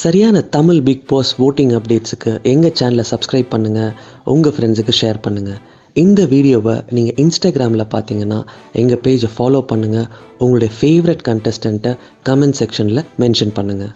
சரியான Tamil big pass voting அப்டேட்ஸுக்கு எங்கள் சேனலை சப்ஸ்கிரைப் பண்ணுங்கள், உங்கள் ஃப்ரெண்ட்ஸுக்கு ஷேர் பண்ணுங்கள். இந்த வீடியோவை நீங்கள் இன்ஸ்டாகிராமில் பார்த்தீங்கன்னா எங்கள் பேஜை ஃபாலோ பண்ணுங்கள். உங்களுடைய ஃபேவரட் கண்டஸ்டண்ட்டை கமெண்ட் செக்ஷனில் மென்ஷன் பண்ணுங்கள்.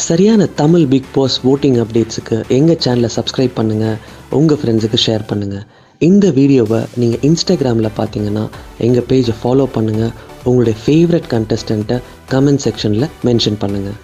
சரியான தமிழ் பிக் பாஸ் ஓட்டிங் அப்டேட்ஸுக்கு எங்கள் சேனலை சப்ஸ்கிரைப் பண்ணுங்கள், உங்கள் ஃப்ரெண்ட்ஸுக்கு ஷேர் பண்ணுங்கள். இந்த வீடியோவை நீங்கள் இன்ஸ்டாகிராமில் பார்த்தீங்கன்னா எங்கள் பேஜை ஃபாலோ பண்ணுங்கள். உங்களுடைய ஃபேவரட் கண்டஸ்டண்ட்டை கமெண்ட் செக்ஷனில் மென்ஷன் பண்ணுங்கள்.